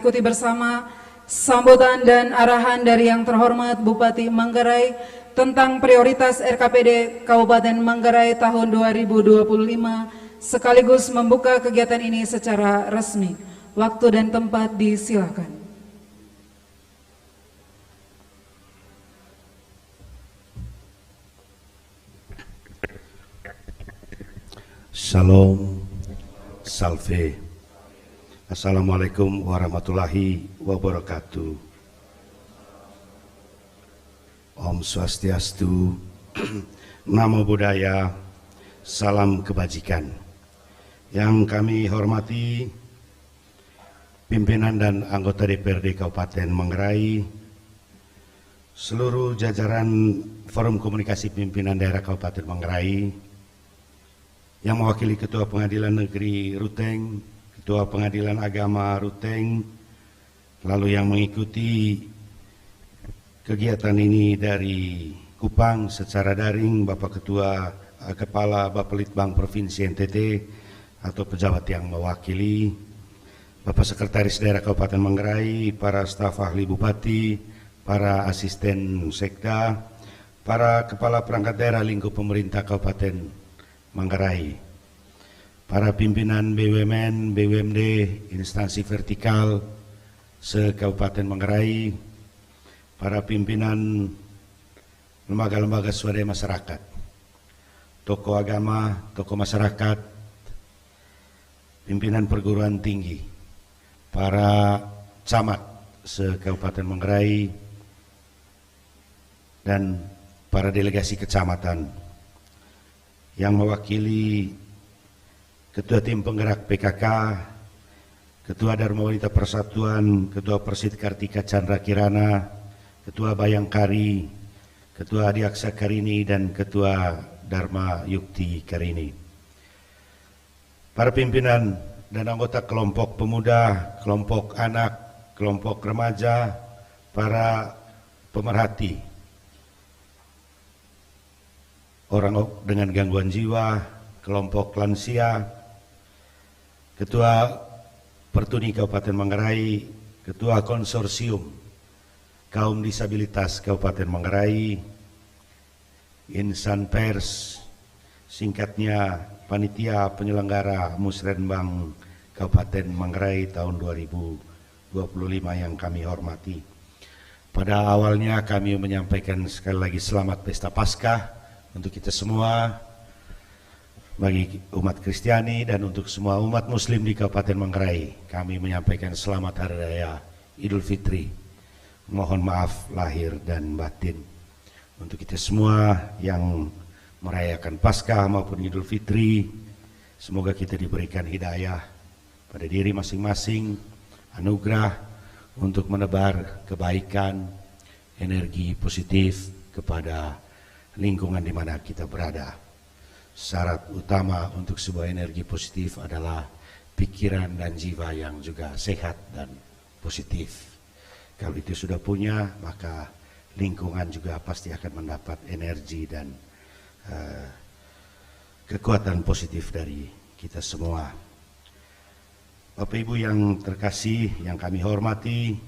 ikuti bersama sambutan dan arahan dari yang terhormat Bupati Manggarai tentang prioritas RKPD Kabupaten Manggarai tahun 2025 sekaligus membuka kegiatan ini secara resmi. Waktu dan tempat disilakan. Shalom, salve. Assalamualaikum warahmatullahi wabarakatuh. Om Swastiastu, Namo Buddhaya, salam kebajikan. Yang kami hormati pimpinan dan anggota DPRD Kabupaten Manggarai, seluruh jajaran Forum Komunikasi Pimpinan Daerah Kabupaten Manggarai, yang mewakili Ketua Pengadilan Negeri Ruteng, Ketua Pengadilan Agama Ruteng, lalu yang mengikuti kegiatan ini dari Kupang secara daring, Bapak Ketua Kepala Bapelitbang Provinsi NTT atau pejabat yang mewakili, Bapak Sekretaris Daerah Kabupaten Manggarai, para staf ahli Bupati, para asisten Sekda, para Kepala Perangkat Daerah lingkup pemerintah Kabupaten Manggarai, para pimpinan BUMN, BUMD, instansi vertikal se-Kabupaten Manggarai, para pimpinan lembaga-lembaga swadaya masyarakat, tokoh agama, tokoh masyarakat, pimpinan perguruan tinggi, para camat se-Kabupaten Manggarai, dan para delegasi kecamatan yang mewakili Ketua Tim Penggerak PKK, Ketua Dharma Wanita Persatuan, Ketua Persid Kartika Chandra Kirana, Ketua Bayangkari, Ketua Adiaksa Karini, dan Ketua Dharma Yukti Karini. Para pimpinan dan anggota kelompok pemuda, kelompok anak, kelompok remaja, para pemerhati orang dengan gangguan jiwa, kelompok lansia, Ketua Pertuni Kabupaten Manggarai, Ketua Konsorsium Kaum Disabilitas Kabupaten Manggarai, insan pers, singkatnya Panitia Penyelenggara Musrenbang Kabupaten Manggarai tahun 2025 yang kami hormati. Pada awalnya kami menyampaikan sekali lagi selamat Pesta Paskah untuk kita semua, bagi umat Kristiani dan untuk semua umat Muslim di Kabupaten Manggarai. Kami menyampaikan selamat Hari Raya Idul Fitri. Mohon maaf lahir dan batin untuk kita semua yang merayakan Paskah maupun Idul Fitri. Semoga kita diberikan hidayah pada diri masing-masing, anugerah untuk menebar kebaikan, energi positif kepada lingkungan di mana kita berada. Syarat utama untuk sebuah energi positif adalah pikiran dan jiwa yang juga sehat dan positif. Kalau itu sudah punya, maka lingkungan juga pasti akan mendapat energi dan kekuatan positif dari kita semua. Bapak Ibu yang terkasih, yang kami hormati,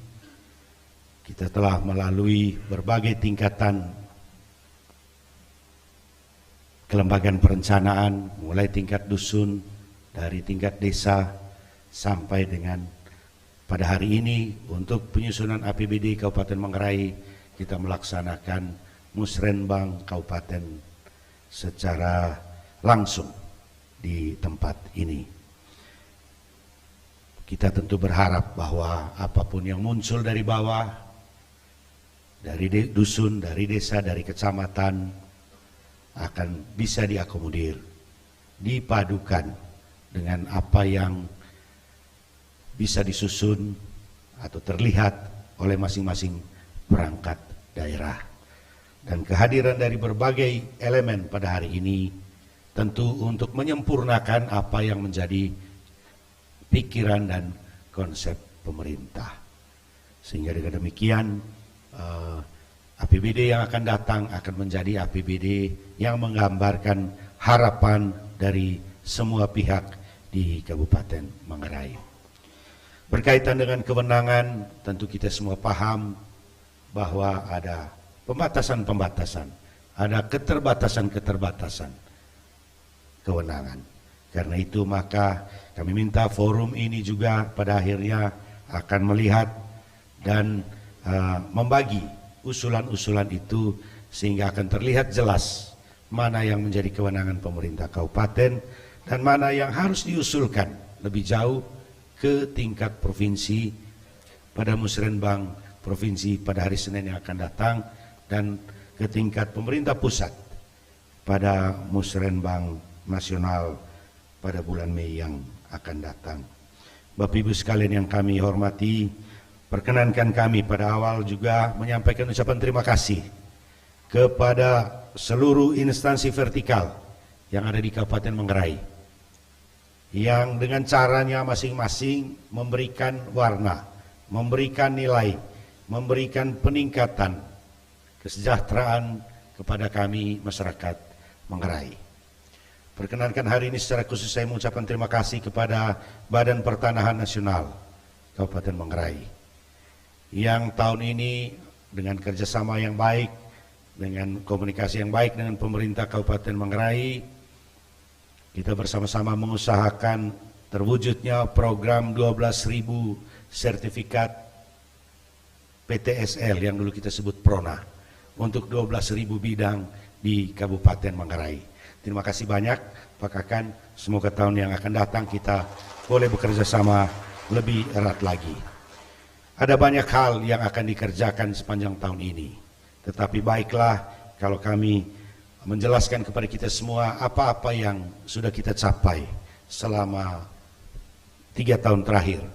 kita telah melalui berbagai tingkatan kelembagaan perencanaan, mulai tingkat dusun, dari tingkat desa, sampai dengan pada hari ini untuk penyusunan APBD Kabupaten Manggarai, kita melaksanakan Musrenbang Kabupaten secara langsung di tempat ini. Kita tentu berharap bahwa apapun yang muncul dari bawah, dari dusun, dari desa, dari kecamatan, akan bisa diakomodir, dipadukan dengan apa yang bisa disusun atau terlihat oleh masing-masing perangkat daerah. Dan kehadiran dari berbagai elemen pada hari ini tentu untuk menyempurnakan apa yang menjadi pikiran dan konsep pemerintah. Sehingga dengan demikian APBD yang akan datang akan menjadi APBD yang menggambarkan harapan dari semua pihak di Kabupaten Manggarai. Berkaitan dengan kewenangan, tentu kita semua paham bahwa ada pembatasan-pembatasan, ada keterbatasan-keterbatasan kewenangan. Karena itu maka kami minta forum ini juga pada akhirnya akan melihat dan membagi usulan-usulan itu sehingga akan terlihat jelas mana yang menjadi kewenangan pemerintah kabupaten dan mana yang harus diusulkan lebih jauh ke tingkat provinsi pada musrenbang provinsi pada hari Senin yang akan datang dan ke tingkat pemerintah pusat pada musrenbang nasional pada bulan Mei yang akan datang. Bapak Ibu sekalian yang kami hormati, perkenankan kami pada awal juga menyampaikan ucapan terima kasih kepada seluruh instansi vertikal yang ada di Kabupaten Manggarai yang dengan caranya masing-masing memberikan warna, memberikan nilai, memberikan peningkatan kesejahteraan kepada kami masyarakat Manggarai. Perkenankan hari ini secara khusus saya mengucapkan terima kasih kepada Badan Pertanahan Nasional Kabupaten Manggarai yang tahun ini dengan kerjasama yang baik, dengan komunikasi yang baik dengan pemerintah Kabupaten Manggarai, kita bersama-sama mengusahakan terwujudnya program 12.000 sertifikat PTSL yang dulu kita sebut PRONA untuk 12.000 bidang di Kabupaten Manggarai. Terima kasih banyak Pak Kakan, semoga tahun yang akan datang kita boleh bekerja sama lebih erat lagi. Ada banyak hal yang akan dikerjakan sepanjang tahun ini, tetapi baiklah kalau kami menjelaskan kepada kita semua apa-apa yang sudah kita capai selama 3 tahun terakhir.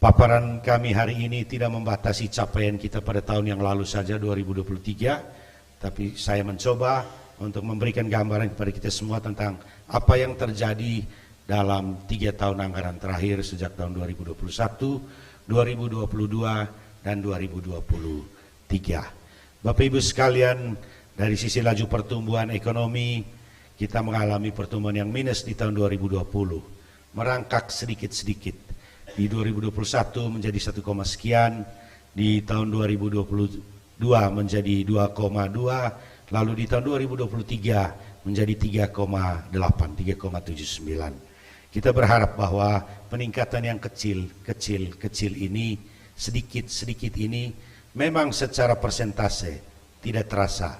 Paparan kami hari ini tidak membatasi capaian kita pada tahun yang lalu saja 2023, tapi saya mencoba untuk memberikan gambaran kepada kita semua tentang apa yang terjadi dalam 3 tahun anggaran terakhir sejak tahun 2021, 2022, dan 2023. Bapak Ibu sekalian, dari sisi laju pertumbuhan ekonomi, kita mengalami pertumbuhan yang minus di tahun 2020, merangkak sedikit-sedikit. Di 2021 menjadi 1, sekian, di tahun 2022 menjadi 2,2, lalu di tahun 2023 menjadi 3,8, 3,79. Kita berharap bahwa peningkatan yang kecil ini, sedikit ini memang secara persentase tidak terasa,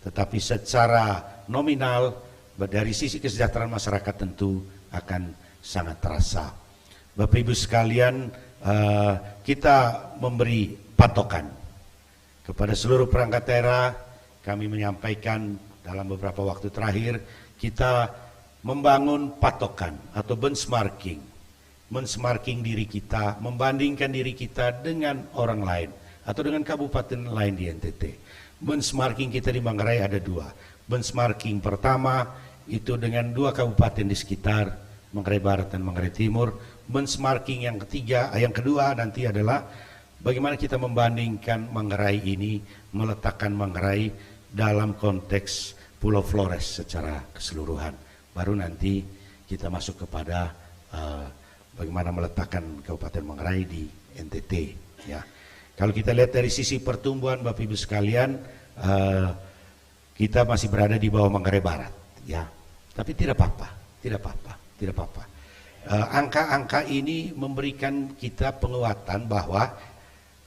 tetapi secara nominal dari sisi kesejahteraan masyarakat tentu akan sangat terasa. Bapak Ibu sekalian, kita memberi patokan kepada seluruh perangkat daerah. Kami menyampaikan dalam beberapa waktu terakhir kita membangun patokan atau benchmarking diri kita, membandingkan diri kita dengan orang lain atau dengan kabupaten lain di NTT. Benchmarking kita di Manggarai ada 2. Benchmarking pertama itu dengan 2 kabupaten di sekitar Manggarai Barat dan Manggarai Timur. Benchmarking yang kedua nanti adalah bagaimana kita membandingkan Manggarai ini, meletakkan Manggarai dalam konteks Pulau Flores secara keseluruhan. Baru nanti kita masuk kepada bagaimana meletakkan Kabupaten Manggarai di NTT. Ya. Kalau kita lihat dari sisi pertumbuhan Bapak Ibu sekalian, kita masih berada di bawah Manggarai Barat. Ya. Tapi tidak apa-apa. Angka-angka ini memberikan kita penguatan bahwa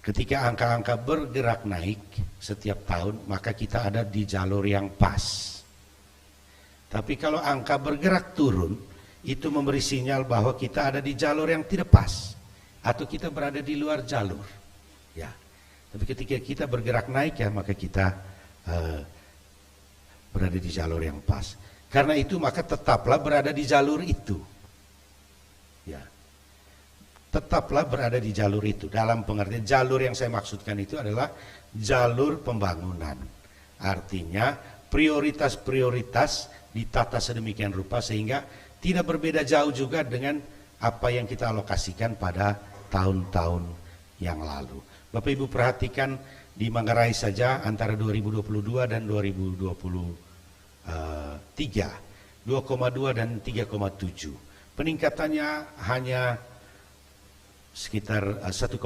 ketika angka-angka bergerak naik setiap tahun, maka kita ada di jalur yang pas. Tapi kalau angka bergerak turun, itu memberi sinyal bahwa kita ada di jalur yang tidak pas, atau kita berada di luar jalur. Ya. Tapi ketika kita bergerak naik ya, maka kita berada di jalur yang pas. Karena itu maka tetaplah berada di jalur itu. Ya. Tetaplah berada di jalur itu. Dalam pengertian jalur yang saya maksudkan itu adalah jalur pembangunan. Artinya prioritas-prioritas ditata sedemikian rupa sehingga tidak berbeda jauh juga dengan apa yang kita alokasikan pada tahun-tahun yang lalu. Bapak Ibu perhatikan di Manggarai saja antara 2022 dan 2023, 2,2 dan 3,7. peningkatannya hanya sekitar 1,5%.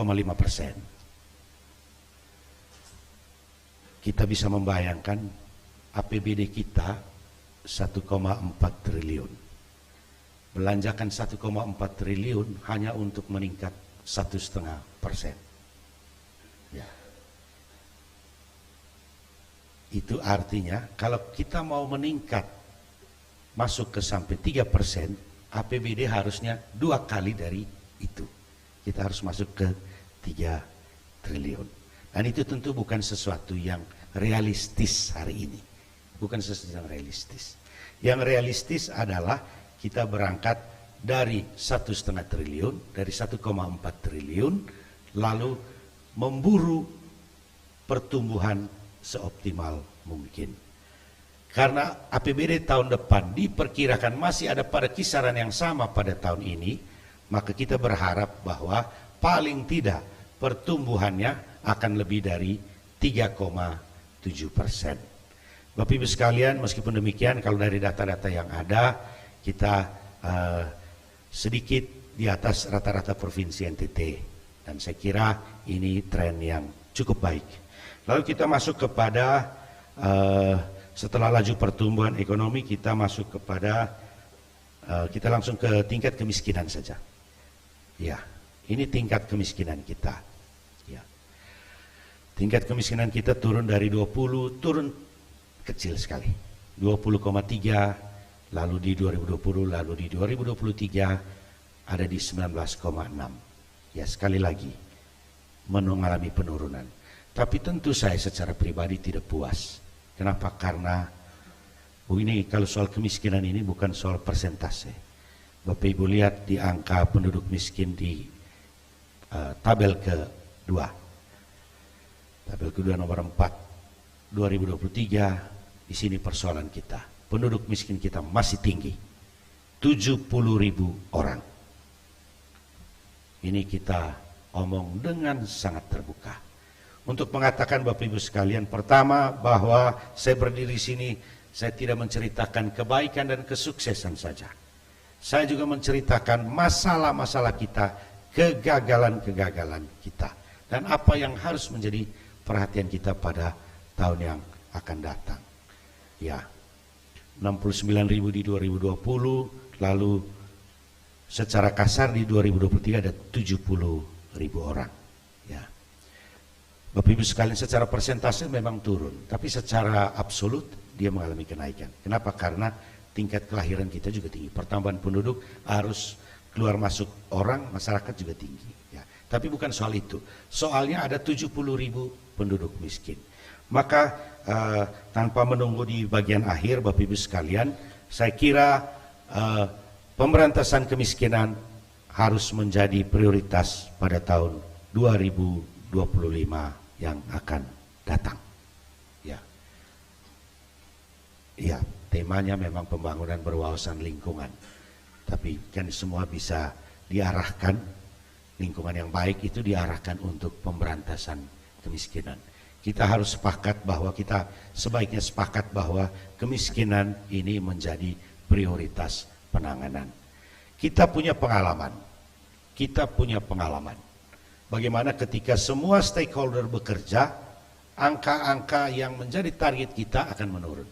Kita bisa membayangkan APBD kita 1,4 triliun. Belanjakan 1,4 triliun hanya untuk meningkat 1,5%. Ya. Itu artinya kalau kita mau meningkat masuk ke sampai 3%, APBD harusnya 2 kali dari itu. Kita harus masuk ke 3 triliun. Dan itu tentu bukan sesuatu yang realistis hari ini. Bukan sesuatu yang realistis. Yang realistis adalah kita berangkat dari 1,5 triliun, dari 1,4 triliun, lalu memburu pertumbuhan seoptimal mungkin. Karena APBD tahun depan diperkirakan masih ada pada kisaran yang sama pada tahun ini, maka kita berharap bahwa paling tidak pertumbuhannya akan lebih dari 3,7%. Bapak Ibu sekalian, meskipun demikian, kalau dari data-data yang ada, kita sedikit di atas rata-rata provinsi NTT. Dan saya kira ini tren yang cukup baik. Lalu kita masuk kepada, setelah laju pertumbuhan ekonomi, kita masuk kepada, kita langsung ke tingkat kemiskinan saja. Ya, ini tingkat kemiskinan kita. Ya. Tingkat kemiskinan kita turun dari 20, turun kecil sekali. 20,3, lalu di 2020, lalu di 2023 ada di 19,6. Ya, sekali lagi mengalami penurunan. Tapi tentu saya secara pribadi tidak puas. Kenapa? Karena ini kalau soal kemiskinan ini bukan soal persentase. Bapak Ibu lihat di angka penduduk miskin di tabel kedua. Tabel kedua nomor 4 2023, di sini persoalan kita. Penduduk miskin kita masih tinggi. 70.000 orang. Ini kita omong dengan sangat terbuka. Untuk mengatakan Bapak Ibu sekalian, pertama bahwa saya berdiri di sini, saya tidak menceritakan kebaikan dan kesuksesan saja. Saya juga menceritakan masalah-masalah kita, kegagalan-kegagalan kita. Dan apa yang harus menjadi perhatian kita pada tahun yang akan datang. Ya, 69.000 di 2020, lalu secara kasar di 2023 ada 70.000 orang. Ya. Bapak Ibu sekalian, secara persentase memang turun, tapi secara absolut dia mengalami kenaikan. Kenapa? Karena tingkat kelahiran kita juga tinggi. Pertambahan penduduk, arus keluar masuk orang, masyarakat juga tinggi. Ya. Tapi bukan soal itu. Soalnya ada 70.000 penduduk miskin. Maka tanpa menunggu di bagian akhir, Bapak Ibu sekalian, saya kira pemberantasan kemiskinan harus menjadi prioritas pada tahun 2025 yang akan datang. Ya, ya, temanya memang pembangunan berwawasan lingkungan. Tapi kan semua bisa diarahkan, lingkungan yang baik itu diarahkan untuk pemberantasan kemiskinan. Kita harus sepakat bahwa kita sebaiknya sepakat bahwa kemiskinan ini menjadi prioritas penanganan. Kita punya pengalaman. Bagaimana ketika semua stakeholder bekerja, angka-angka yang menjadi target kita akan menurun.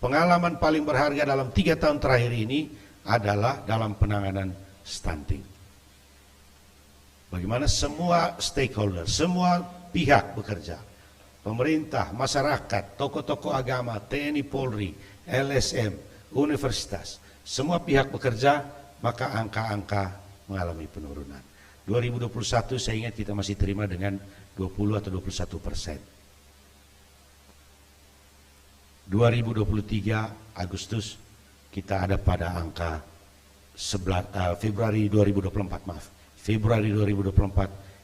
Pengalaman paling berharga dalam 3 tahun terakhir ini adalah dalam penanganan stunting. Bagaimana semua stakeholder, semua pihak bekerja. Pemerintah, masyarakat, tokoh-tokoh agama, TNI, Polri, LSM, universitas, semua pihak bekerja, maka angka-angka mengalami penurunan. 2021 saya ingat kita masih terima dengan 20 atau 21%. 2023 Agustus kita ada pada angka Februari 2024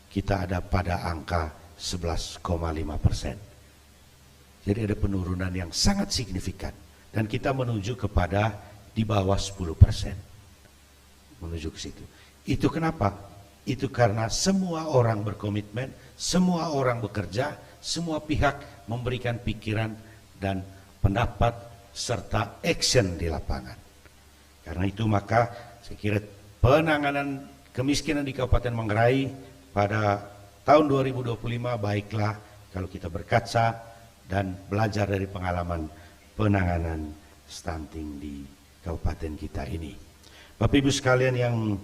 kita ada pada angka 11,5%. Jadi ada penurunan yang sangat signifikan dan kita menuju kepada di bawah 10%. Menuju ke situ. Itu kenapa? Itu karena semua orang berkomitmen, semua orang bekerja, semua pihak memberikan pikiran dan pendapat serta action di lapangan. Karena itu maka saya kira penanganan kemiskinan di Kabupaten Manggarai pada tahun 2025 baiklah kalau kita berkaca dan belajar dari pengalaman penanganan stunting di kabupaten kita ini. Bapak Ibu sekalian yang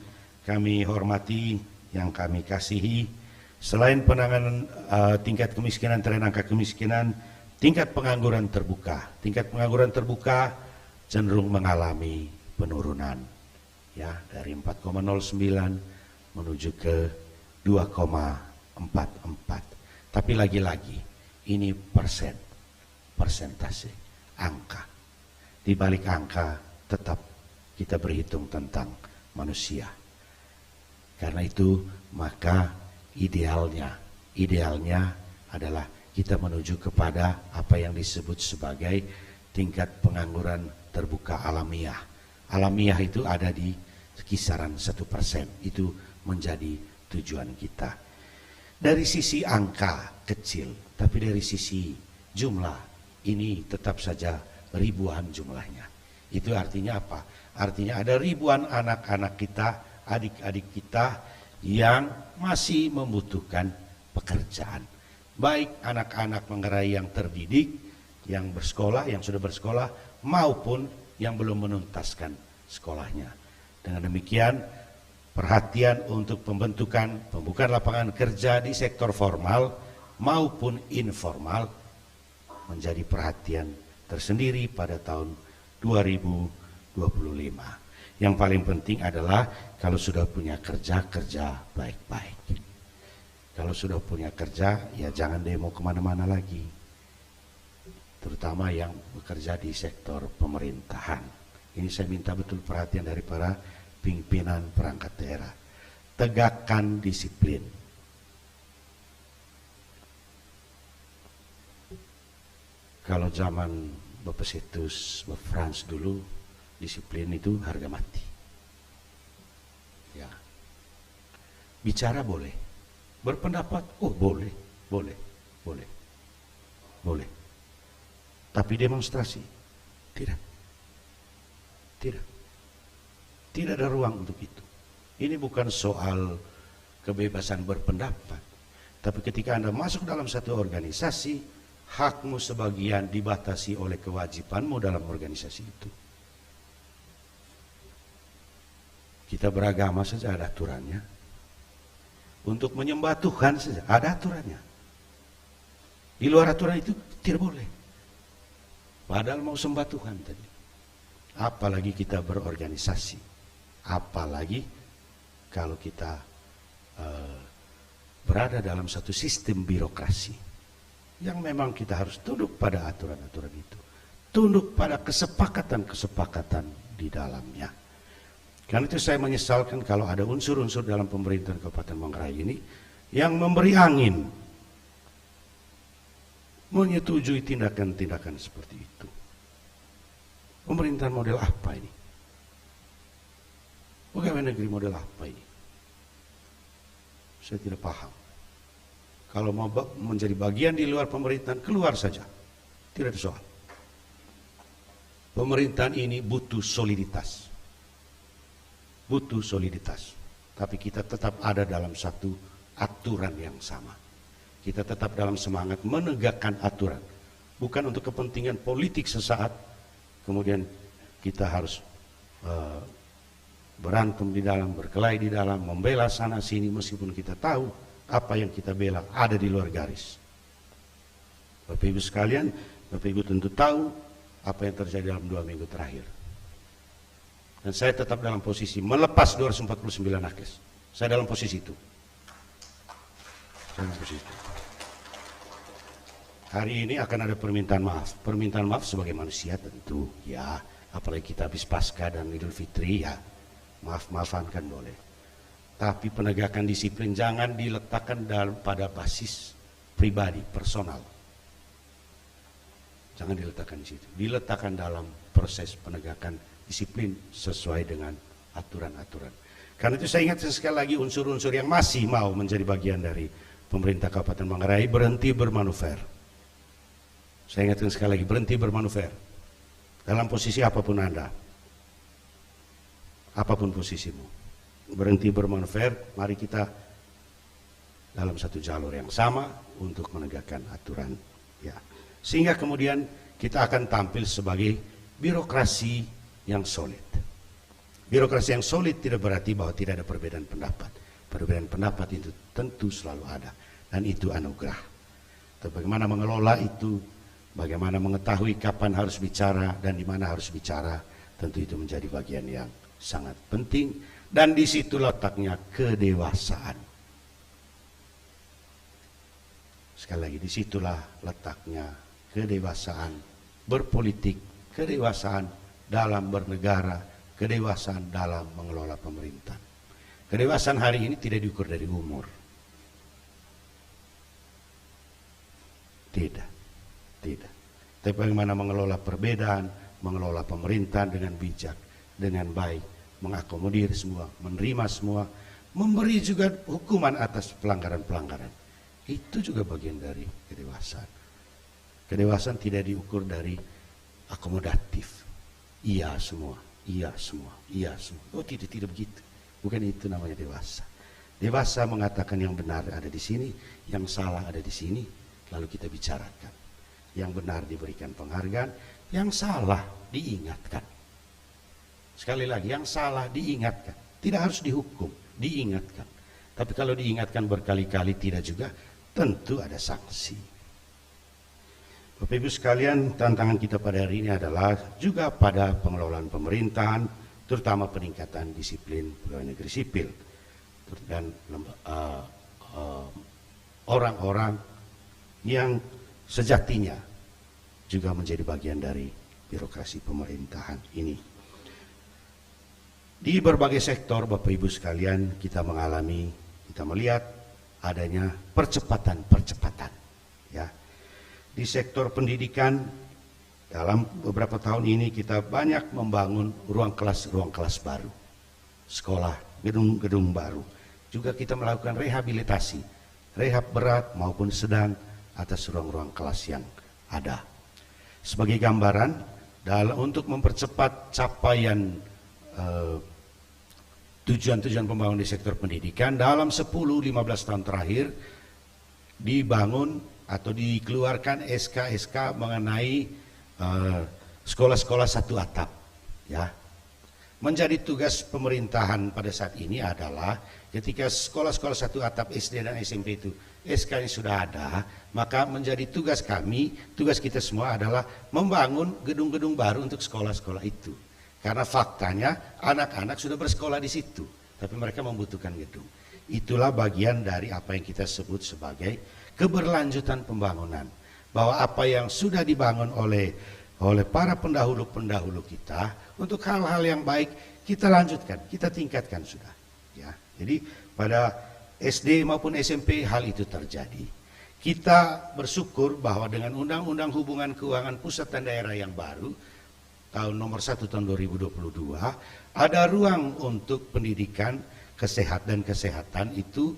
kami hormati, yang kami kasihi, selain penanganan tingkat kemiskinan, tren angka kemiskinan, tingkat pengangguran terbuka. Tingkat pengangguran terbuka cenderung mengalami penurunan, ya, dari 4,09 menuju ke 2,44. Tapi lagi-lagi ini persentase, angka. Di balik angka tetap kita berhitung tentang manusia. Karena itu maka idealnya adalah kita menuju kepada apa yang disebut sebagai tingkat pengangguran terbuka alamiah. Alamiah itu ada di kisaran 1%. Itu menjadi tujuan kita. Dari sisi angka kecil, tapi dari sisi jumlah ini tetap saja ribuan jumlahnya. Itu artinya apa? Artinya ada ribuan anak-anak kita, adik-adik kita yang masih membutuhkan pekerjaan. Baik anak-anak Manggarai yang terdidik, yang bersekolah, yang sudah bersekolah, maupun yang belum menuntaskan sekolahnya. Dengan demikian, perhatian untuk pembukaan lapangan kerja di sektor formal maupun informal menjadi perhatian tersendiri pada tahun 2025. Yang paling penting adalah kalau sudah punya kerja baik-baik. Kalau sudah punya kerja, ya jangan demo kemana-mana lagi. Terutama yang bekerja di sektor pemerintahan. Ini saya minta betul perhatian dari para pimpinan perangkat daerah. Tegakkan disiplin. Kalau zaman Bapak Setus, Bapak Frans dulu, disiplin itu harga mati. Ya. Bicara boleh. Berpendapat, oh boleh. Tapi demonstrasi, tidak. Tidak ada ruang untuk itu. Ini bukan soal kebebasan berpendapat. Tapi ketika Anda masuk dalam satu organisasi, hakmu sebagian dibatasi oleh kewajibanmu dalam organisasi itu. Kita beragama saja ada aturannya. Untuk menyembah Tuhan saja ada aturannya. Di luar aturan itu tidak boleh. Padahal mau sembah Tuhan tadi. Apalagi kita berorganisasi. Apalagi kalau kita berada dalam satu sistem birokrasi. Yang memang kita harus tunduk pada aturan-aturan itu. Tunduk pada kesepakatan-kesepakatan di dalamnya. Karena itu saya menyesalkan kalau ada unsur-unsur dalam pemerintahan Kabupaten Manggarai ini yang memberi angin, menyetujui tindakan-tindakan seperti itu. Pemerintahan model apa ini? Pegawai negeri model apa ini? Saya tidak paham. Kalau mau menjadi bagian di luar pemerintahan, keluar saja. Tidak ada soal. Pemerintahan ini butuh soliditas. Tapi kita tetap ada dalam satu aturan yang sama. Kita tetap dalam semangat menegakkan aturan. Bukan untuk kepentingan politik sesaat, kemudian kita harus berantem di dalam, berkelahi di dalam, membela sana sini meskipun kita tahu apa yang kita bela ada di luar garis. Bapak Ibu sekalian, Bapak Ibu tentu tahu apa yang terjadi dalam 2 minggu terakhir. Dan saya tetap dalam posisi melepas 249 nakes. Saya dalam posisi itu. Hari ini akan ada permintaan maaf. Permintaan maaf sebagai manusia tentu, ya. Apalagi kita habis Pasca dan Idul Fitri, ya. Maaf-maafan kan boleh. Tapi penegakan disiplin jangan diletakkan pada basis pribadi, personal. Jangan diletakkan di situ. Diletakkan dalam proses penegakan disiplin sesuai dengan aturan-aturan. Karena itu saya ingatkan sekali lagi unsur-unsur yang masih mau menjadi bagian dari pemerintah Kabupaten Manggarai berhenti bermanuver. Saya ingatkan sekali lagi berhenti bermanuver dalam posisi apapun Anda. apapun posisimu, berhenti bermanuver, mari kita dalam satu jalur yang sama untuk menegakkan aturan, ya. Sehingga kemudian kita akan tampil sebagai birokrasi yang solid. Birokrasi yang solid tidak berarti bahwa tidak ada perbedaan pendapat. Perbedaan pendapat itu tentu selalu ada, dan itu anugerah. Tapi bagaimana mengelola itu, bagaimana mengetahui kapan harus bicara dan di mana harus bicara, tentu itu menjadi bagian yang sangat penting, dan di situ letaknya kedewasaan. Sekali lagi, disitulah letaknya kedewasaan berpolitik, kedewasaan dalam bernegara, kedewasaan dalam mengelola pemerintahan. Kedewasaan hari ini tidak diukur dari umur. Tidak. Tapi bagaimana mengelola perbedaan, mengelola pemerintahan dengan bijak, dengan baik, mengakomodir semua, menerima semua, memberi juga hukuman atas pelanggaran-pelanggaran. Itu juga bagian dari kedewasaan. Kedewasaan tidak diukur dari akomodatif. Iya semua. Oh tidak begitu. Bukan itu namanya dewasa. Dewasa mengatakan yang benar ada di sini, yang salah ada di sini, lalu kita bicarakan. Yang benar diberikan penghargaan, yang salah diingatkan. Sekali lagi, yang salah diingatkan. Tidak harus dihukum, diingatkan. Tapi kalau diingatkan berkali-kali tidak juga, tentu ada sanksi. Bapak Ibu sekalian, tantangan kita pada hari ini adalah juga pada pengelolaan pemerintahan, terutama peningkatan disiplin pegawai negeri sipil dan orang-orang yang sejatinya juga menjadi bagian dari birokrasi pemerintahan ini. Di berbagai sektor, Bapak Ibu sekalian, kita melihat adanya percepatan, ya. Di sektor pendidikan, dalam beberapa tahun ini kita banyak membangun ruang kelas baru, sekolah, gedung-gedung baru. Juga kita melakukan rehabilitasi, rehab berat maupun sedang atas ruang-ruang kelas yang ada. Sebagai gambaran, untuk mempercepat capaian tujuan-tujuan pembangunan di sektor pendidikan, dalam 10-15 tahun terakhir dibangun atau dikeluarkan SK-SK mengenai sekolah-sekolah satu atap, ya. Menjadi tugas pemerintahan pada saat ini adalah ketika sekolah-sekolah satu atap SD dan SMP itu SK-nya sudah ada, maka menjadi tugas kami, tugas kita semua adalah membangun gedung-gedung baru untuk sekolah-sekolah itu. Karena faktanya anak-anak sudah bersekolah di situ, tapi mereka membutuhkan gedung. Itulah bagian dari apa yang kita sebut sebagai keberlanjutan pembangunan. Bahwa apa yang sudah dibangun oleh para pendahulu-pendahulu kita untuk hal-hal yang baik kita lanjutkan, kita tingkatkan sudah, ya. Jadi pada SD maupun SMP hal itu terjadi. Kita bersyukur bahwa dengan Undang-Undang Hubungan Keuangan Pusat dan Daerah yang baru tahun nomor 1 tahun 2022 ada ruang untuk pendidikan, kesehatan itu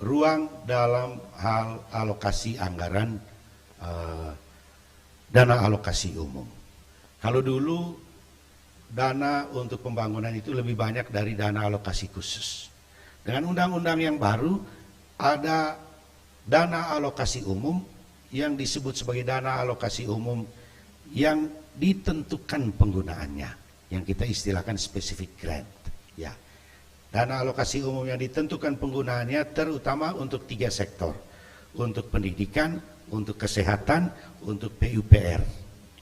ruang dalam hal alokasi anggaran dana alokasi umum. Kalau dulu dana untuk pembangunan itu lebih banyak dari dana alokasi khusus. Dengan undang-undang yang baru ada dana alokasi umum yang disebut sebagai dana alokasi umum yang ditentukan penggunaannya, yang kita istilahkan specific grant, ya. Dana alokasi umum yang ditentukan penggunaannya terutama untuk 3 sektor, untuk pendidikan, untuk kesehatan, untuk PUPR,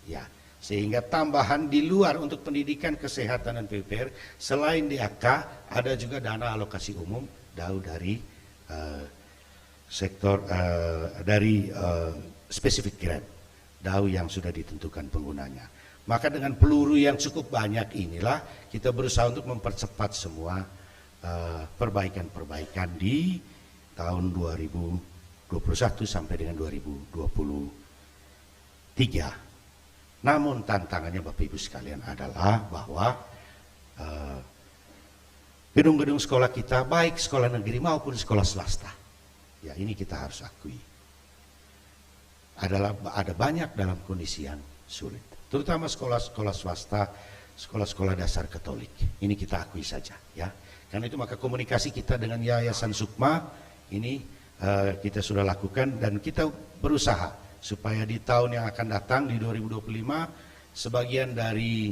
ya. Sehingga tambahan di luar untuk pendidikan, kesehatan dan PUPR selain DAK ada juga dana alokasi umum dari sektor dari specific grant, yang sudah ditentukan penggunanya. Maka dengan peluru yang cukup banyak inilah kita berusaha untuk mempercepat semua perbaikan-perbaikan di tahun 2021 sampai dengan 2023. Namun tantangannya Bapak Ibu sekalian adalah bahwa gedung-gedung sekolah kita, baik sekolah negeri maupun sekolah swasta, ya ini kita harus akui, ada banyak dalam kondisi yang sulit. Terutama sekolah-sekolah swasta sekolah-sekolah dasar Katolik. Ini kita akui saja, ya. Karena itu maka komunikasi kita dengan Yayasan Sukma ini kita sudah lakukan, dan kita berusaha supaya di tahun yang akan datang di 2025 sebagian dari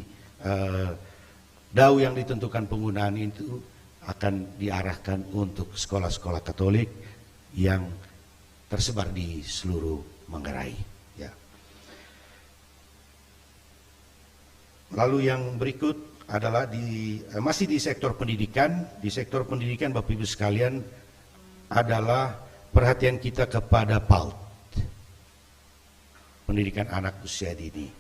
dau yang ditentukan penggunaan itu akan diarahkan untuk sekolah-sekolah Katolik yang tersebar di seluruh Manggarai, ya. Lalu yang berikut adalah masih di sektor pendidikan. Di sektor pendidikan, Bapak Ibu sekalian, adalah perhatian kita kepada PAUD, pendidikan anak usia dini.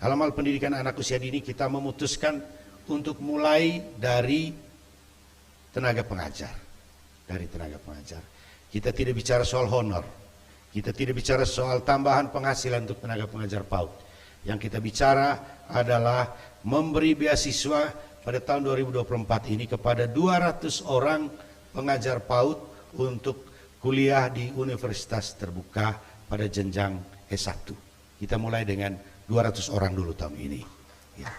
Dalam hal pendidikan anak usia dini, kita memutuskan untuk mulai dari tenaga pengajar. Kita tidak bicara soal honor, kita tidak bicara soal tambahan penghasilan untuk tenaga pengajar PAUD. Yang kita bicara adalah memberi beasiswa pada tahun 2024 ini kepada 200 orang pengajar PAUD untuk kuliah di universitas terbuka pada jenjang S1. Kita mulai dengan 200 orang dulu tahun ini, ya.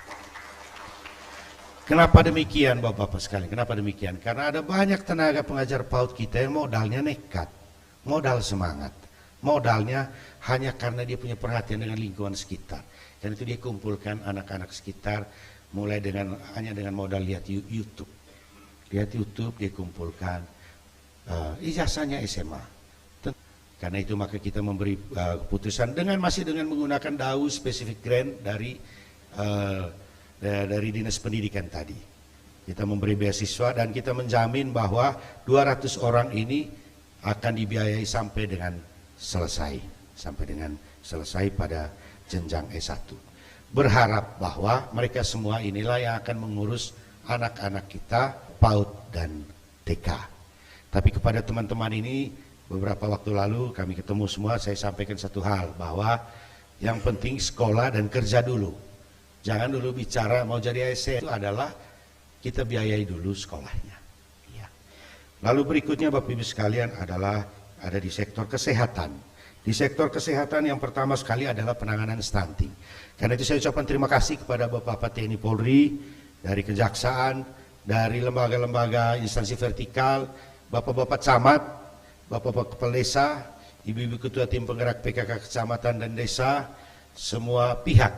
Kenapa demikian, Bapak-Bapak sekalian? Kenapa demikian? Karena ada banyak tenaga pengajar PAUD kita yang modalnya nekat, modal semangat, modalnya hanya karena dia punya perhatian dengan lingkungan sekitar. Dan itu dia kumpulkan anak-anak sekitar, mulai hanya dengan modal lihat YouTube. Lihat YouTube dia kumpulkan, ijazahnya SMA. Karena itu maka kita memberi keputusan masih dengan menggunakan dau spesifik grant dari Dinas Pendidikan tadi. Kita memberi beasiswa dan kita menjamin bahwa 200 orang ini akan dibiayai sampai dengan selesai pada jenjang S1. Berharap bahwa mereka semua inilah yang akan mengurus anak-anak kita PAUD dan TK. Tapi kepada teman-teman ini, beberapa waktu lalu kami ketemu semua, saya sampaikan satu hal, bahwa yang penting sekolah dan kerja dulu. Jangan dulu bicara mau jadi ASN, itu adalah kita biayai dulu sekolahnya, ya. Lalu berikutnya Bapak Ibu sekalian adalah ada di sektor kesehatan. Di sektor kesehatan yang pertama sekali adalah penanganan stunting. Karena itu saya ucapkan terima kasih kepada Bapak-Bapak TNI Polri, dari Kejaksaan, dari lembaga-lembaga instansi vertikal, Bapak-Bapak Camat, Bapak-Bapak Kepala Desa, Ibu-Ibu Ketua Tim Penggerak PKK Kecamatan dan Desa, semua pihak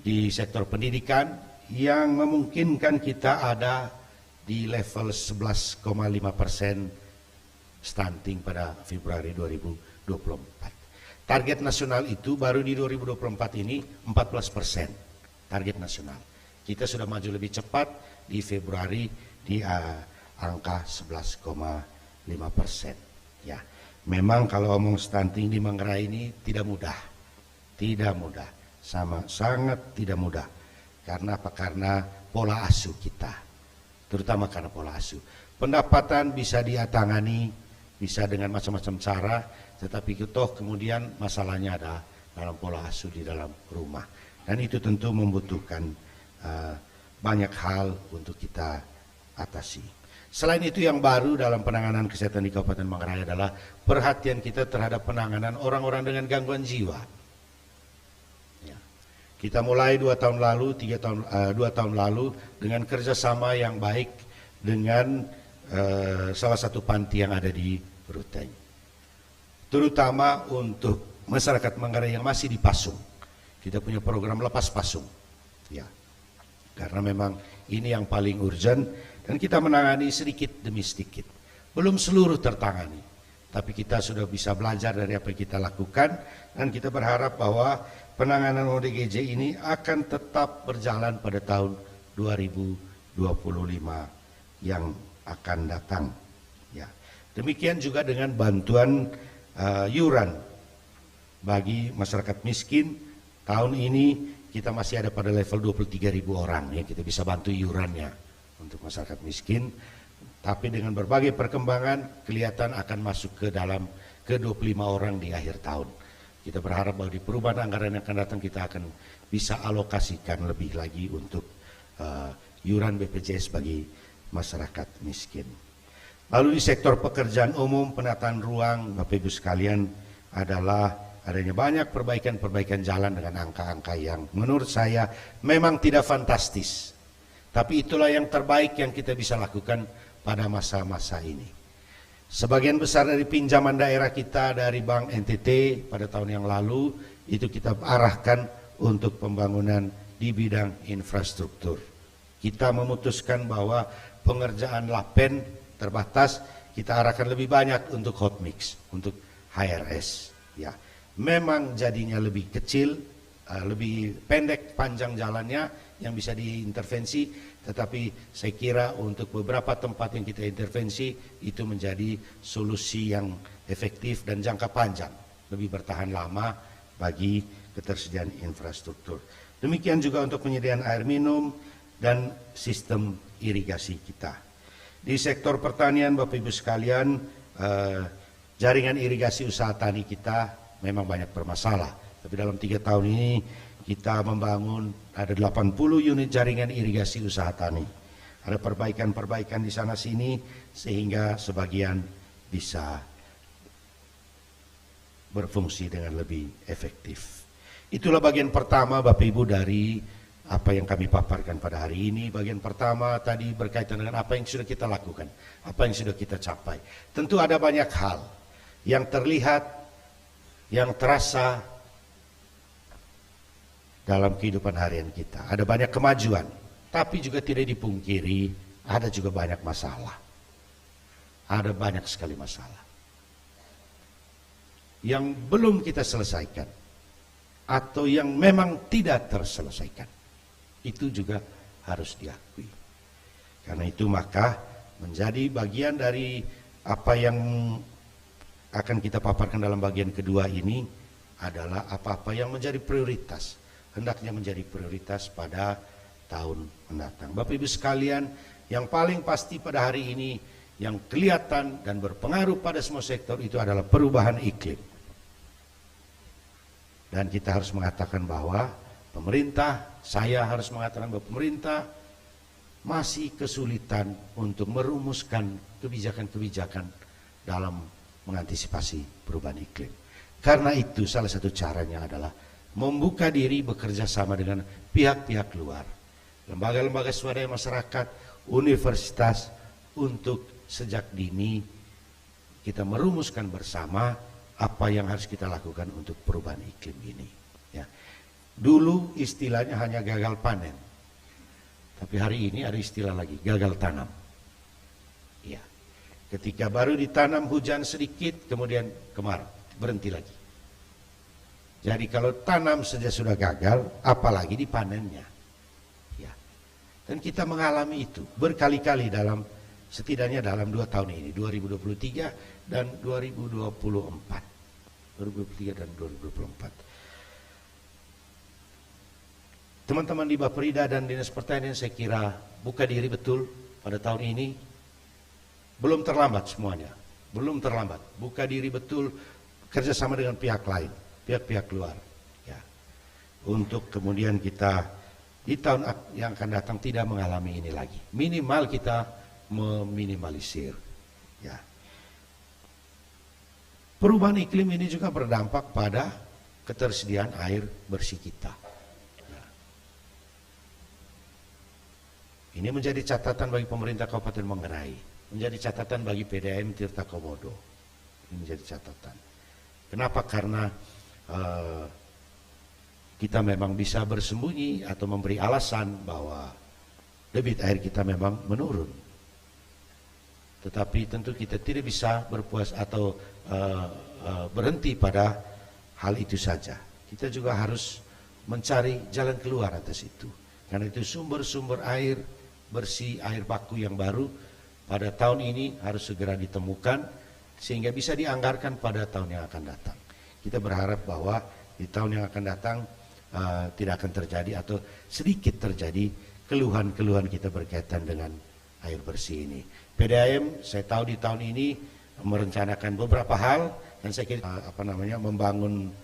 di sektor pendidikan yang memungkinkan kita ada di level 11,5% stunting pada Februari 2024. Target nasional itu baru di 2024 ini 14% target nasional. Kita sudah maju lebih cepat di Februari di angka 11,5%. Ya, memang kalau ngomong stunting di Manggarai ini tidak mudah, sangat tidak mudah. Karena apa? Karena pola asuh kita, terutama karena pola asuh. Pendapatan bisa diatangani, bisa dengan macam-macam cara, tetapi kemudian masalahnya ada dalam pola asuh di dalam rumah. Dan itu tentu membutuhkan banyak hal untuk kita atasi. Selain itu, yang baru dalam penanganan kesehatan di Kabupaten Manggarai adalah perhatian kita terhadap penanganan orang-orang dengan gangguan jiwa. Ya. Kita mulai 2 tahun lalu dengan kerjasama yang baik dengan salah satu panti yang ada di Ruteng, terutama untuk masyarakat Manggarai yang masih dipasung. Kita punya program lepas pasung, ya, karena memang ini yang paling urgent. Dan kita menangani sedikit demi sedikit. Belum seluruh tertangani, tapi kita sudah bisa belajar dari apa yang kita lakukan. Dan kita berharap bahwa penanganan ODGJ ini akan tetap berjalan pada tahun 2025 yang akan datang. Ya. Demikian juga dengan bantuan iuran bagi masyarakat miskin. Tahun ini kita masih ada pada level 23.000 orang yang kita bisa bantu iurannya untuk masyarakat miskin, tapi dengan berbagai perkembangan kelihatan akan masuk ke dalam ke 25 orang di akhir tahun. Kita berharap bahwa di perubahan anggaran yang akan datang kita akan bisa alokasikan lebih lagi untuk iuran BPJS bagi masyarakat miskin. Lalu di sektor pekerjaan umum, penataan ruang, Bapak Ibu sekalian, adalah adanya banyak perbaikan-perbaikan jalan dengan angka-angka yang menurut saya memang tidak fantastis. Tapi itulah yang terbaik yang kita bisa lakukan pada masa-masa ini. Sebagian besar dari pinjaman daerah kita dari Bank NTT pada tahun yang lalu itu kita arahkan untuk pembangunan di bidang infrastruktur. Kita memutuskan bahwa pengerjaan Lapen terbatas, kita arahkan lebih banyak untuk hot mix, untuk HRS. Ya, memang jadinya lebih kecil, lebih pendek panjang jalannya yang bisa diintervensi, tetapi saya kira untuk beberapa tempat yang kita intervensi itu menjadi solusi yang efektif dan jangka panjang, lebih bertahan lama bagi ketersediaan infrastruktur. Demikian juga untuk penyediaan air minum dan sistem irigasi kita. Di sektor pertanian, Bapak Ibu sekalian, jaringan irigasi usaha tani kita memang banyak bermasalah. Tapi dalam 3 tahun ini kita membangun ada 80 unit jaringan irigasi usaha tani. Ada perbaikan-perbaikan di sana sini sehingga sebagian bisa berfungsi dengan lebih efektif. Itulah bagian pertama Bapak Ibu dari apa yang kami paparkan pada hari ini. Bagian pertama tadi berkaitan dengan apa yang sudah kita lakukan, apa yang sudah kita capai. Tentu ada banyak hal yang terlihat, yang terasa dalam kehidupan harian kita. Ada banyak kemajuan, tapi juga tidak dipungkiri ada juga banyak masalah. Ada banyak sekali masalah yang belum kita selesaikan atau yang memang tidak terselesaikan. Itu juga harus diakui. Karena itu maka menjadi bagian dari apa yang akan kita paparkan dalam bagian kedua ini adalah apa-apa yang menjadi prioritas. Hendaknya menjadi prioritas pada tahun mendatang. Bapak Ibu sekalian, yang paling pasti pada hari ini yang kelihatan dan berpengaruh pada semua sektor itu adalah perubahan iklim. Dan kita harus mengatakan bahwa pemerintah, saya harus mengatakan bahwa pemerintah masih kesulitan untuk merumuskan kebijakan-kebijakan dalam mengantisipasi perubahan iklim. Karena itu salah satu caranya adalah membuka diri bekerja sama dengan pihak-pihak luar, lembaga-lembaga swadaya masyarakat, universitas, untuk sejak dini kita merumuskan bersama apa yang harus kita lakukan untuk perubahan iklim ini. Ya. Dulu istilahnya hanya gagal panen, tapi hari ini ada istilah lagi, gagal tanam. Ya. Ketika baru ditanam hujan sedikit, kemudian kemarau, berhenti lagi. Jadi kalau tanam saja sudah gagal, apalagi dipanennya. Ya. Dan kita mengalami itu berkali-kali dalam setidaknya dalam 2 tahun ini, 2023 dan 2024. 2023 dan 2024. Teman-teman di Bapperida dan Dinas Pertanian saya kira buka diri betul pada tahun ini. Belum terlambat semuanya. Belum terlambat. Buka diri betul kerjasama dengan pihak lain, pihak-pihak luar. Ya. Untuk kemudian kita di tahun yang akan datang tidak mengalami ini lagi. Minimal kita meminimalisir. Ya. Perubahan iklim ini juga berdampak pada ketersediaan air bersih kita. Ya. Ini menjadi catatan bagi pemerintah Kabupaten Manggarai, menjadi catatan bagi PDAM Tirta Komodo. Ini menjadi catatan. Kenapa? Karena kita memang bisa bersembunyi atau memberi alasan bahwa debit air kita memang menurun. Tetapi tentu kita tidak bisa berpuas atau berhenti pada hal itu saja. Kita juga harus mencari jalan keluar atas itu. Karena itu sumber-sumber air bersih, air baku yang baru pada tahun ini harus segera ditemukan sehingga bisa dianggarkan pada tahun yang akan datang. Kita berharap bahwa di tahun yang akan datang tidak akan terjadi atau sedikit terjadi keluhan-keluhan kita berkaitan dengan air bersih ini. PDAM saya tahu di tahun ini merencanakan beberapa hal dan saya kira membangun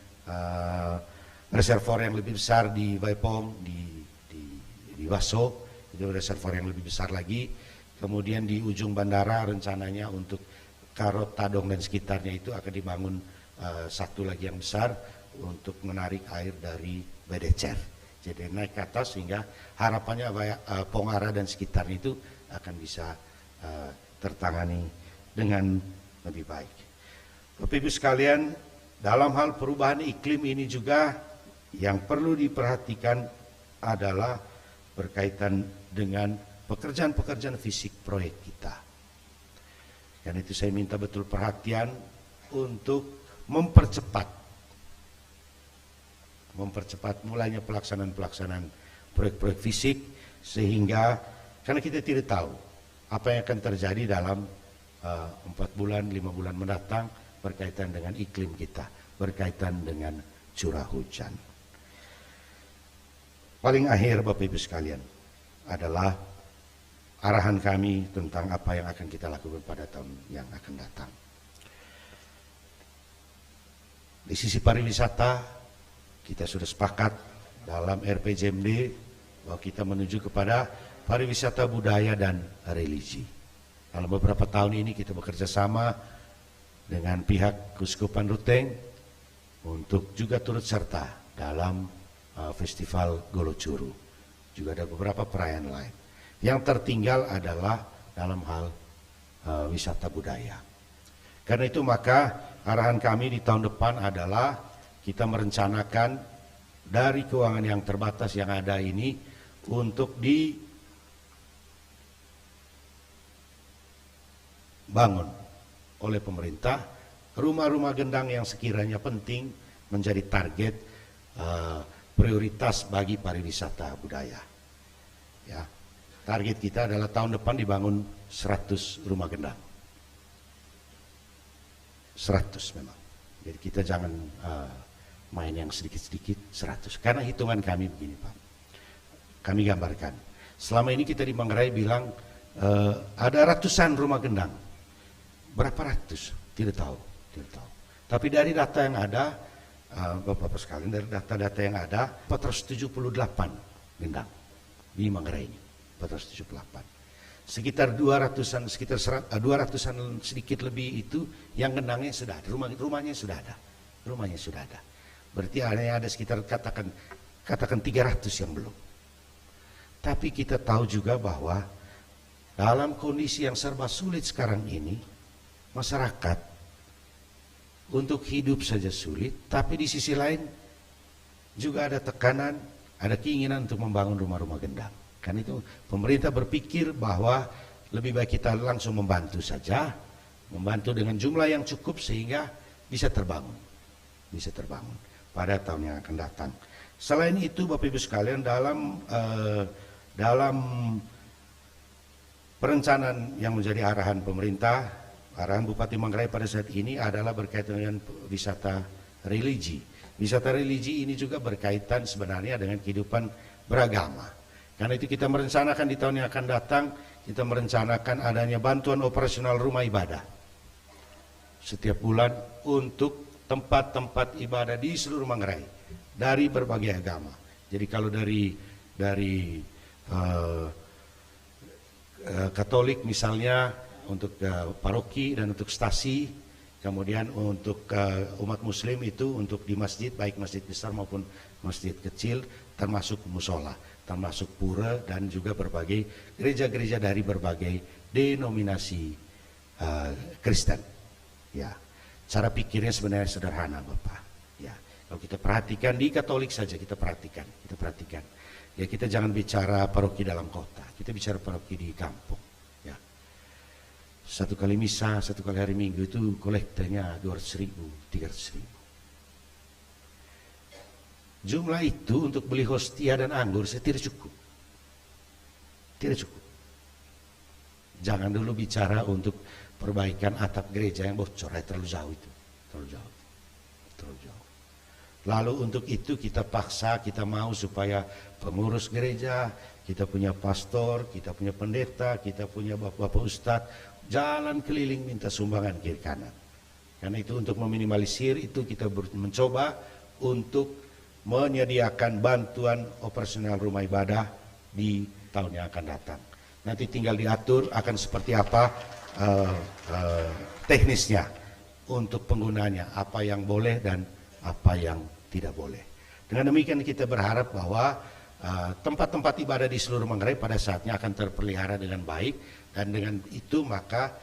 reservoir yang lebih besar di Baipong, di Waso, itu reservoir yang lebih besar lagi. Kemudian di ujung bandara rencananya untuk Karot, Tadong dan sekitarnya itu akan dibangun satu lagi yang besar untuk menarik air dari Bedecer. Jadi naik ke atas sehingga harapannya Pongara dan sekitarnya itu akan bisa tertangani dengan lebih baik. Bapak Ibu sekalian, dalam hal perubahan iklim ini juga yang perlu diperhatikan adalah berkaitan dengan pekerjaan-pekerjaan fisik proyek kita. Karena itu saya minta betul perhatian untuk mempercepat mulainya pelaksanaan proyek-proyek fisik, sehingga karena kita tidak tahu apa yang akan terjadi dalam 4 bulan, 5 bulan mendatang berkaitan dengan iklim kita, berkaitan dengan curah hujan. Paling akhir Bapak Ibu sekalian adalah arahan kami tentang apa yang akan kita lakukan pada tahun yang akan datang. Di sisi pariwisata, kita sudah sepakat dalam RPJMD bahwa kita menuju kepada pariwisata budaya dan religi. Dalam beberapa tahun ini kita bekerja sama dengan pihak Keuskupan Ruteng untuk juga turut serta dalam Festival Golocuru. Juga ada beberapa perayaan lain. Yang tertinggal adalah dalam hal wisata budaya. Karena itu maka arahan kami di tahun depan adalah kita merencanakan dari keuangan yang terbatas yang ada ini untuk dibangun oleh pemerintah rumah-rumah gendang yang sekiranya penting menjadi target prioritas bagi pariwisata budaya. Ya, target kita adalah tahun depan dibangun 100 rumah gendang. 100 memang. Jadi kita jangan main yang sedikit-sedikit 100. Karena hitungan kami begini Pak. Kami gambarkan. Selama ini kita di Manggarai bilang ada ratusan rumah gendang. Berapa ratus? Tidak tahu. Tapi dari data yang ada, Bapak-Bapak sekalian, dari data-data yang ada, 478 gendang di Manggarai ini. 478. Sekitar 200-an sedikit lebih itu yang gendangnya sudah ada, rumahnya sudah ada. Berarti hanya ada sekitar katakan 300 yang belum. Tapi kita tahu juga bahwa dalam kondisi yang serba sulit sekarang ini, masyarakat untuk hidup saja sulit, tapi di sisi lain juga ada tekanan, ada keinginan untuk membangun rumah-rumah gendang. Karena itu pemerintah berpikir bahwa lebih baik kita langsung membantu saja, membantu dengan jumlah yang cukup sehingga bisa terbangun pada tahun yang akan datang. Selain itu Bapak Ibu sekalian, dalam perencanaan yang menjadi arahan pemerintah, arahan Bupati Manggarai pada saat ini adalah berkaitan dengan wisata religi. Wisata religi ini juga berkaitan sebenarnya dengan kehidupan beragama. Karena itu kita merencanakan di tahun yang akan datang, kita merencanakan adanya bantuan operasional rumah ibadah setiap bulan untuk tempat-tempat ibadah di seluruh Manggarai dari berbagai agama. Jadi kalau dari Katolik misalnya untuk paroki dan untuk stasi, kemudian untuk umat Muslim itu untuk di masjid, baik masjid besar maupun masjid kecil, termasuk musola, termasuk pura dan juga berbagai gereja-gereja dari berbagai denominasi Kristen. Ya. Cara pikirnya sebenarnya sederhana Bapak. Ya, kalau kita perhatikan di Katolik saja kita perhatikan. Ya, kita jangan bicara paroki dalam kota, kita bicara paroki di kampung. Ya, 1 kali misa, 1 kali hari Minggu itu kolektanya 200.000, 300.000. Jumlah itu untuk beli hostia dan anggur tidak cukup. Jangan dulu bicara untuk perbaikan atap gereja yang bocor, terlalu jauh itu, terlalu jauh. Lalu untuk itu kita paksa, kita mau supaya pengurus gereja, kita punya pastor, kita punya pendeta, kita punya bapak-bapak ustadz, jalan keliling minta sumbangan kiri kanan. Karena itu untuk meminimalisir itu kita mencoba untuk menyediakan bantuan operasional rumah ibadah di tahun yang akan datang. Nanti tinggal diatur akan seperti apa teknisnya. untuk penggunanya, apa yang boleh dan apa yang tidak boleh. Dengan demikian kita berharap bahwa tempat-tempat ibadah di seluruh Manggarai pada saatnya akan terpelihara dengan baik, dan dengan itu maka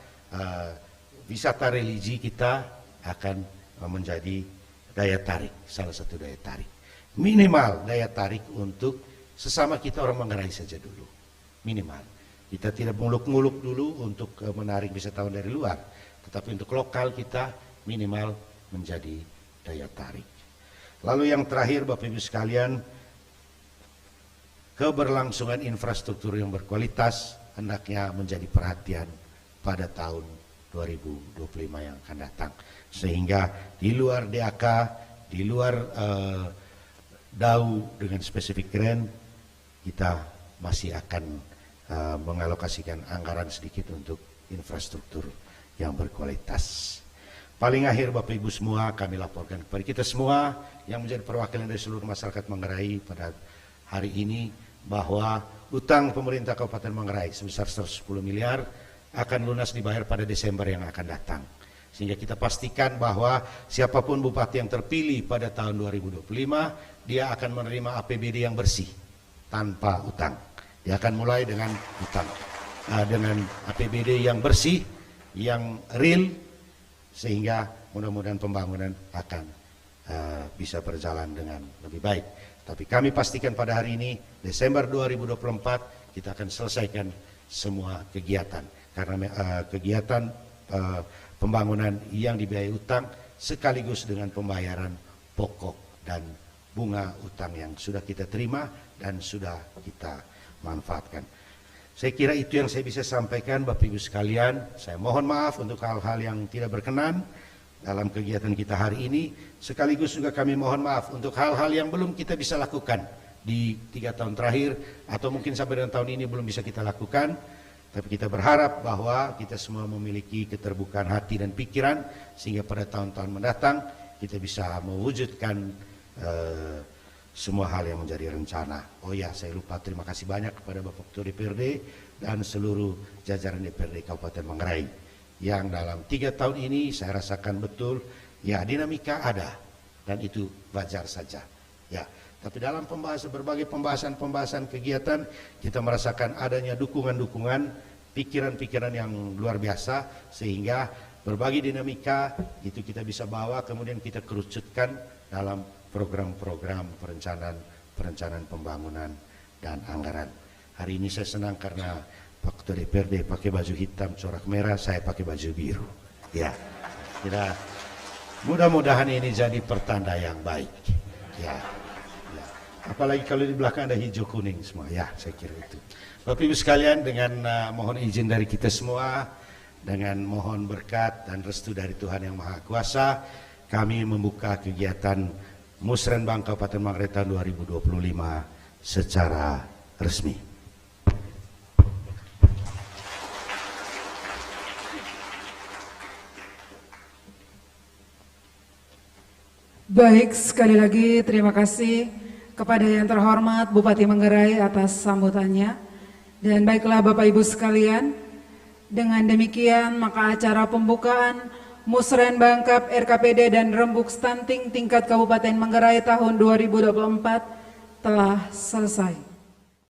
wisata religi kita akan menjadi daya tarik, salah satu daya tarik. Minimal daya tarik untuk sesama kita orang Manggarai saja dulu, minimal. Kita tidak muluk-muluk dulu untuk menarik wisatawan dari luar, tetapi untuk lokal kita minimal menjadi daya tarik. Lalu yang terakhir Bapak Ibu sekalian, keberlangsungan infrastruktur yang berkualitas hendaknya menjadi perhatian pada tahun 2025 yang akan datang. Sehingga di luar DAK, di luar DAU dengan spesifik grant, kita masih akan mengalokasikan anggaran sedikit untuk infrastruktur yang berkualitas. Paling akhir Bapak Ibu semua, kami laporkan kepada kita semua yang menjadi perwakilan dari seluruh masyarakat Manggarai pada hari ini bahwa utang pemerintah Kabupaten Manggarai sebesar 110 miliar akan lunas dibayar pada Desember yang akan datang. Sehingga kita pastikan bahwa siapapun bupati yang terpilih pada tahun 2025, dia akan menerima APBD yang bersih tanpa utang. Dia akan mulai dengan utang, dengan APBD yang bersih, yang real, sehingga mudah-mudahan pembangunan akan bisa berjalan dengan lebih baik. Tapi kami pastikan pada hari ini, Desember 2024, kita akan selesaikan semua kegiatan. Karena kegiatan pembangunan yang dibiayai utang sekaligus dengan pembayaran pokok dan bunga utang yang sudah kita terima dan sudah kita manfaatkan. Saya kira itu yang saya bisa sampaikan Bapak Ibu sekalian. Saya mohon maaf untuk hal-hal yang tidak berkenan dalam kegiatan kita hari ini. Sekaligus juga kami mohon maaf untuk hal-hal yang belum kita bisa lakukan di 3 tahun terakhir, atau mungkin sampai dengan tahun ini belum bisa kita lakukan. Tapi kita berharap bahwa kita semua memiliki keterbukaan hati dan pikiran, sehingga pada tahun-tahun mendatang kita bisa mewujudkan semua hal yang menjadi rencana. Oh ya, saya lupa terima kasih banyak kepada Bapak Ketua DPRD dan seluruh jajaran DPRD Kabupaten Manggarai yang dalam 3 tahun ini saya rasakan betul ya dinamika ada, dan itu wajar saja ya. Tapi dalam berbagai pembahasan kegiatan kita merasakan adanya dukungan-dukungan, pikiran-pikiran yang luar biasa, sehingga berbagai dinamika itu kita bisa bawa kemudian kita kerucutkan dalam program-program perencanaan pembangunan dan anggaran. Hari ini saya senang karena Pak Ketua DPRD pakai baju hitam corak merah, saya pakai baju biru. Ya, kira mudah-mudahan ini jadi pertanda yang baik. Ya, ya. Apalagi kalau di belakang ada hijau kuning semua. Ya, saya kira itu. Bapak Ibu sekalian, dengan mohon izin dari kita semua, dengan mohon berkat dan restu dari Tuhan Yang Maha Kuasa, kami membuka kegiatan Musrenbang Kabupaten Manggarai tahun 2025 secara resmi. Baik, sekali lagi terima kasih kepada yang terhormat Bupati Manggarai atas sambutannya. Dan baiklah Bapak Ibu sekalian, dengan demikian maka acara pembukaan Musrenbang Cup RKPD dan Rembuk Stunting tingkat Kabupaten Manggarai tahun 2024 telah selesai.